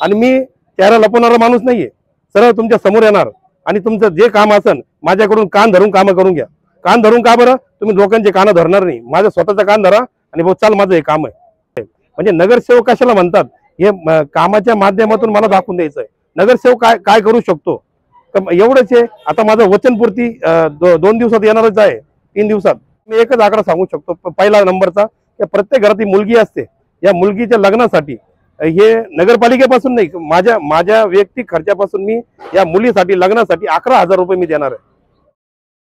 आणि मी चेहरा लपवणारा माणूस नाहीये। सरळ तुमच्या समोर येणार आणि तुमचं जे काम असेल माझ्याकडून कान धरून कामं करून घ्या। कान धरून का बरं? तुम्ही लोकांचे कान धरणार नाही, माझं स्वतःचं कान धरा आणि भाऊ चाल माझं हे काम आहे। म्हणजे नगरसेवक कशाला म्हणतात, हे कामाच्या माध्यमातून मला दाखवून द्यायचं आहे नगरसेवक काय काय करू शकतो। एवढंच आहे। आता माझं वचनपूर्ती 2 दिवसात येणारच आहे, 3 दिवसात। मी एकच आकडा सांगू शकतो पहिला नंबरचा, की प्रत्येक घरात ही मुलगी असते, या मुलगीच्या लग्नासाठी हे नगरपालिकेपासून नाही, माझ्या वैयक्तिक खर्चापासून मी या मुलीसाठी लग्नासाठी 11,000 रुपये मी देणार आहे।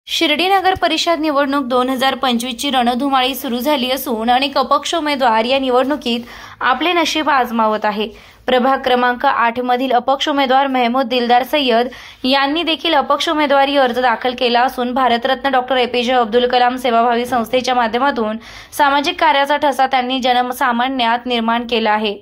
शिर्डी नगर परिषद निवडणूक 2025 ची रणधुमाळी सुरू झाली असून अनेक अपक्ष उमेदवार या निवडणुकीत आपले नशीब आजमावत आहे। प्रभाग क्रमांक 8 मधील अपक्ष उमेदवार महमूद दिलदार सय्यद यांनी देखील अपक्ष उमेदवारी अर्ज दाखल केला असून भारतरत्न डॉक्टर APJ अब्दुल कलाम सेवाभावी संस्थेच्या माध्यमातून सामाजिक कार्याचा ठसा त्यांनी जनसामान्यात निर्माण केला आहे।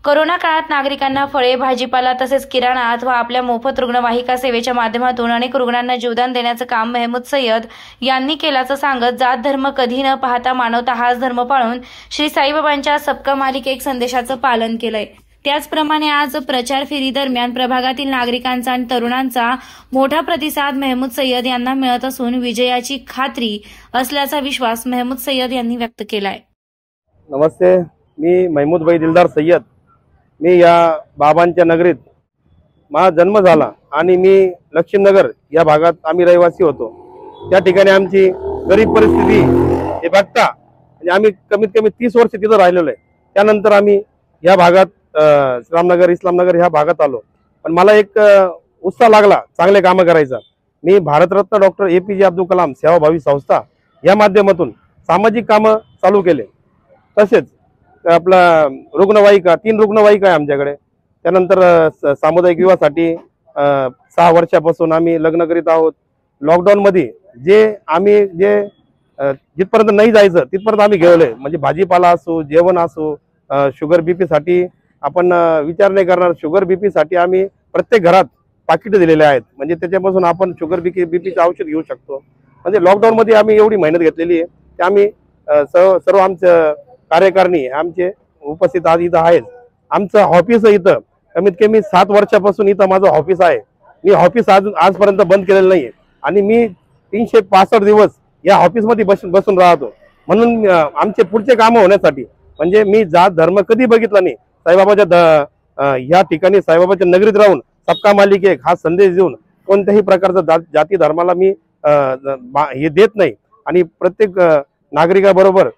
कोरोना काळात नागरिकांना फळे, भाजीपाला तसेच किराणा अथवा आपल्या मोफत रुग्णवाहिका सेवेच्या माध्यमातून अनेक रुग्णांना जीवदान देण्याचं काम महमूद सय्यद यांनी केल्याचं सांगत जात धर्म कधी न पाहता मानवता हाच धर्म पाळून श्री साईबाबांच्या सबका मालिक एक संदेशाचं पालन केलंय। त्याचप्रमाणे आज प्रचार फेरी दरम्यान प्रभागातील नागरिकांचा आणि तरुणांचा मोठा प्रतिसाद महमूद सय्यद यांना मिळत असून विजयाची खात्री असल्याचा विश्वास महमूद सय्यद यांनी व्यक्त केलाय। नमस्ते, मी महमूद भाई दिलदार सय्यद। मी या बाबांच्या नगरीत माझा जन्म झाला आणि मी लक्ष्मीनगर या भागात आम्ही रहिवासी होतो। त्या ठिकाणी आमची गरीब परिस्थिती हे बघता म्हणजे आम्ही कमीत कमी 30 वर्ष तिथं राहिलेलो आहे। त्यानंतर आम्ही या भागात रामनगर इस्लामनगर ह्या भागात आलो, पण मला एक उत्साह लागला चांगले कामं करायचा। मी भारतरत्न डॉक्टर APJ अब्दुल कलाम सेवाभावी संस्था या माध्यमातून सामाजिक कामं चालू केले। तसेच आपला रुग्णवाहिका 3 रुग्णवाहिका आहे आमच्याकडे। त्यानंतर सामुदायिक विवाहासाठी 6 वर्षापासून आम्ही लग्न करीत आहोत। लॉकडाऊन मध्ये आम्ही जिथपर्यंत नाही जायचं तिथपर्यंत आम्ही गेलोय, म्हणजे भाजीपाला असो, जेवण असो, शुगर BP साठी आपण विचार नाही करणार। शुगर BP साठी आम्ही प्रत्येक घरात पाकिट दिलेले आहेत, म्हणजे त्याच्यापासून आपण शुगर BP औषध घेऊ शकतो। म्हणजे लॉकडाऊन मध्ये आम्ही एवढी मेहनत घेतलेली आहे की आम्ही सर्व आमचं कार्यकारिणी आमचे उपस्थित आज इथं आहेत। आमचं ऑफिस इथं कमीत कमी 7 वर्षापासून इथं माझं ऑफिस आहे। मी ऑफिस आजपर्यंत बंद केलेलं नाहीये आणि मी 365 दिवस या ऑफिसमध्ये बसून राहतो। म्हणून आमचे पुढचे कामं होण्यासाठी म्हणजे मी जात धर्म कधी बघितला नाही। साईबाबाच्या या ठिकाणी साईबाबाच्या नगरीत राहून सबका मालिक एक हा संदेश देऊन कोणत्याही प्रकारचा जाती धर्माला मी हे देत नाही आणि प्रत्येक नागरिकाबरोबर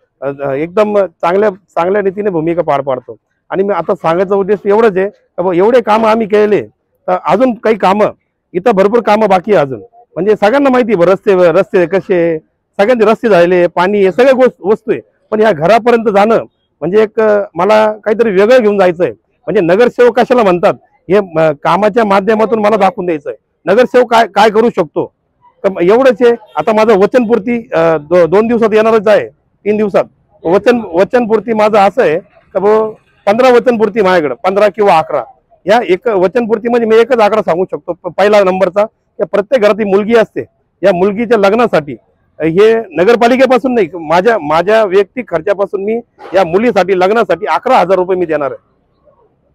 एकदम चांगल्या रीतीने भूमिका पार पाडतो। आणि मी आता सांगायचा उद्देश एवढंच आहे की एवढे कामं आम्ही केले, तर अजून काही कामं इथं भरपूर कामं बाकी आहे अजून। म्हणजे सगळ्यांना माहिती आहे रस्ते कसे, सगळ्यांचे रस्ते झालेले, पाणी हे सगळ्या वस्तू आहे, पण या घरापर्यंत जाणं म्हणजे एक मला काहीतरी वेगळं घेऊन जायचं आहे। म्हणजे नगरसेवक कशाला म्हणतात, हे कामाच्या माध्यमातून मला दाखवून द्यायचं आहे नगरसेवक काय काय करू शकतो। एवढंच आहे। आता माझं वचनपूर्ती 2 दिवसात येणारच आहे, 3 दिवसात। वचनपूर्ती माझं असं आहे की 15 वचनपूर्ती माझ्याकडे, 15 किंवा 11 या एक वचनपूर्ती म्हणजे मी एकच आकडा सांगू शकतो पहिला नंबरचा, की प्रत्येक घरात ही मुलगी असते, या मुलगीच्या लग्नासाठी हे नगरपालिकेपासून नाही, माझ्या वैयक्तिक खर्चापासून मी या मुलीसाठी लग्नासाठी 11,000 रुपये मी देणार आहे।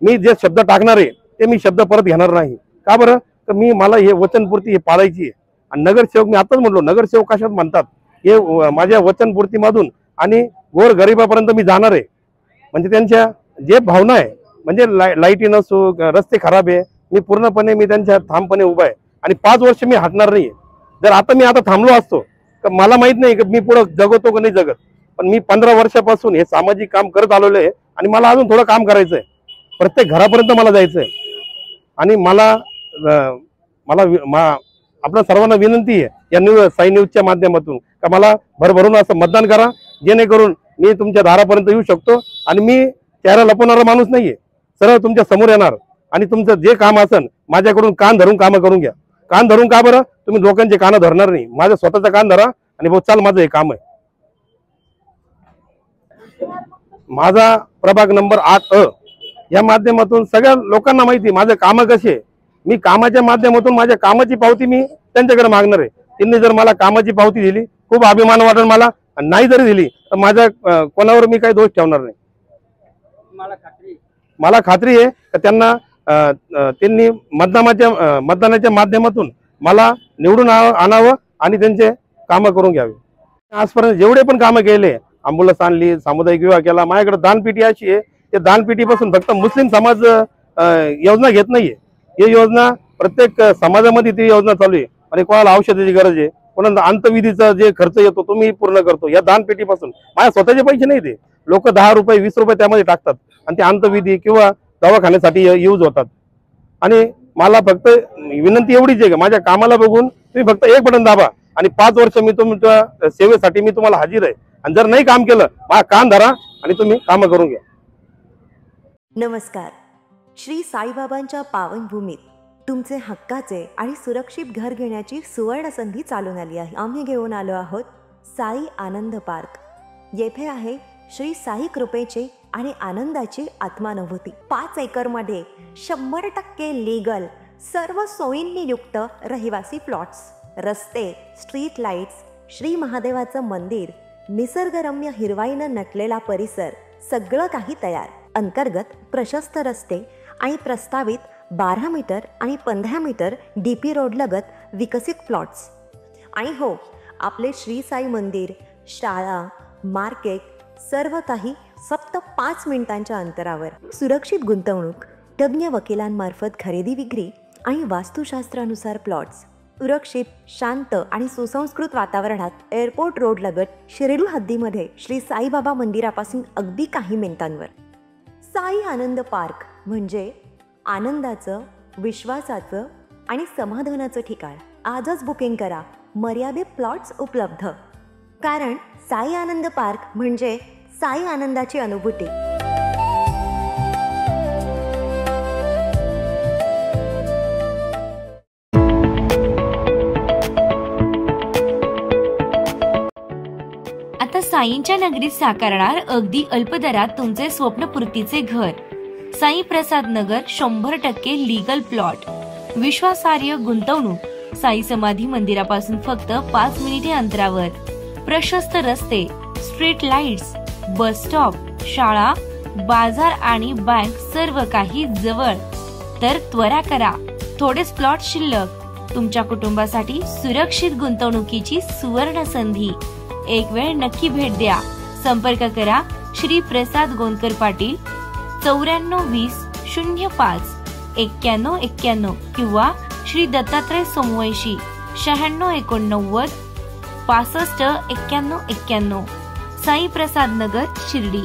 मी जे शब्द टाकणार आहे ते मी शब्द परत घेणार नाही। का बरं? तर मला हे वचनपूर्ती हे पाळायची आहे। आणि नगरसेवक मी आताच म्हटलो, नगरसेवक कशात म्हणतात, हे माझ्या वचनपूर्तीमधून आणि गोर गरिबापर्यंत मी जाणार आहे। म्हणजे त्यांच्या जे भावना आहे, म्हणजे लाईटी नसो, रस्ते खराब आहे, मी पूर्णपणे मी त्यांच्या ठामपणे उभा आहे आणि 5 वर्ष मी हटणार नाही। जर मी आता थांबलो असतो तर मला माहित नाही की मी पुढे जगतो की नाही जगत, पण मी 15 वर्षापासून हे सामाजिक काम करत आलेलो आहे आणि मला अजून थोडं काम करायचं आहे। प्रत्येक घरापर्यंत मला जायचं आहे आणि आपल्या सर्वांना विनंती आहे या साई न्यूजच्या माध्यमातून का मला भरभरून असं मतदान करा, जेणेकरून मी तुमच्या दारापर्यंत येऊ शकतो। आणि मी चेहरा लपवणारा माणूस नाहीये, सरळ तुमच्या समोर येणार आणि तुमचं जे काम असेल माझ्याकडून कान धरून कामं करून घ्या। कान धरून का बरं? तुम्ही लोकांचे कान धरणार नाही, माझं स्वतःचं कान धरा आणि भाऊ चाल माझं हे काम आहे। माझा प्रभाग नंबर 8 या माध्यमातून सगळ्या लोकांना माहिती माझं काम कसे, मी कामाच्या माध्यमातून माझ्या कामाची पावती मी त्यांच्याकडे मागणार आहे। त्यांनी जर मला कामाची पावती दिली खूप अभिमान वाटेल मला, नाही जरी दिली तर माझ्या कोणावर मी काही दोष ठेवणार नाही। मला खात्री आहे की त्यांनी मतदानाच्या माध्यमातून मला निवडून आणावं आणि त्यांचे कामं करून घ्यावे. आजपर्यंत जेवढे पण कामं केले, अँब्युलन्स आणली, सामुदायिक विवाह केला, माझ्याकडे दानपेटी अशी आहे, ते दानपेटीपासून फक्त मुस्लिम समाज योजना घेत नाहीये. ही योजना प्रत्येक समाजामध्ये ती योजना चालू आहे. आणि कोणाला औषधाची गरज आहे, कोणाला अंतविधीचा जे खर्च येतो तो मी पूर्ण करतो या दानपेटीपासून. माझ्या स्वतःचे पैसे नाही, ते लोक 10 रुपये 20 रुपये त्यामध्ये टाकतात आणि ते अंतविधी किंवा दवाखान्यासाठी यूज होतात. आणि मला फक्त विनंती एवढीच आहे की माझ्या कामाला बघून तुम्ही फक्त एक बटन दाबा आणि 5 वर्ष मी तुमच्या सेवेसाठी मी तुम्हाला हजर आहे. आणि जर नाही काम केलं, माझा कान धरा आणि तुम्ही कामं करून घ्या. नमस्कार. श्री साईबाबांच्या पावनभूमीत तुमचे हक्काचे आणि सुरक्षित घर घेण्याची सुवर्ण संधी चालून आली आहे. आम्ही घेऊन आलो आहोत साई आनंद पार्क. येथे आहे श्री साई कृपेचे आणि आनंदाची आत्मानुभूती. 5 एकरमध्ये 100% लीगल, सर्व सोयींनी युक्त रहिवासी प्लॉट्स, रस्ते, स्ट्रीट लाईट्स, श्री महादेवाचं मंदिर, निसर्गरम्य हिरवाईनं नटलेला परिसर, सगळं काही तयार. अंतर्गत प्रशस्त रस्ते आणि प्रस्तावित 12 मीटर आणि 15 मीटर DP रोड लगत विकसित प्लॉट्स. आणि हो, आपले श्री साई मंदिर, शाळा, मार्केट, सर्व काही फक्त 5 मिनिटांच्या अंतरावर. सुरक्षित गुंतवणूक, तज्ज्ञ वकिलांमार्फत खरेदी विक्री आणि वास्तुशास्त्रानुसार प्लॉट्स. सुरक्षित, शांत आणि सुसंस्कृत वातावरणात एअरपोर्ट रोड लगत शिर्डी हद्दीमध्ये श्री साईबाबा मंदिरापासून अगदी काही मिनिटांवर. साई आनंद पार्क म्हणजे आनंदाचं, विश्वासाचं आणि समाधानाचं ठिकाण. आजच बुकिंग करा. मर्यादित प्लॉट्स उपलब्ध. कारण साई आनंद पार्क म्हणजे साई आनंदाची अनुभूती. आता साईंच्या नगरीत साकारणार अगदी अल्प दरात तुमचे स्वप्नपूर्तीचे घर. साई प्रसाद नगर 100% लीगल प्लॉट. विश्वासार्ह गुंतवणूक. साई समाधी मंदिरापासून फक्त 5 मिनिटे अंतरावर. प्रशस्त रस्ते, स्ट्रीट लाईट्स, बस स्टॉप, शाळा, बाजार आणि बँक सर्व काही जवळ. तर त्वरा करा, थोडेच प्लॉट शिल्लक. तुमच्या कुटुंबासाठी सुरक्षित गुंतवणुकीची सुवर्ण संधी. एक वेळ नक्की भेट द्या. संपर्क करा श्री प्रसाद गोंदकर पाटील 9420 05 9191 किंवा श्री दत्तात्रय सोमवंशी 9689 65 9191. साई प्रसाद नगर, शिर्डी.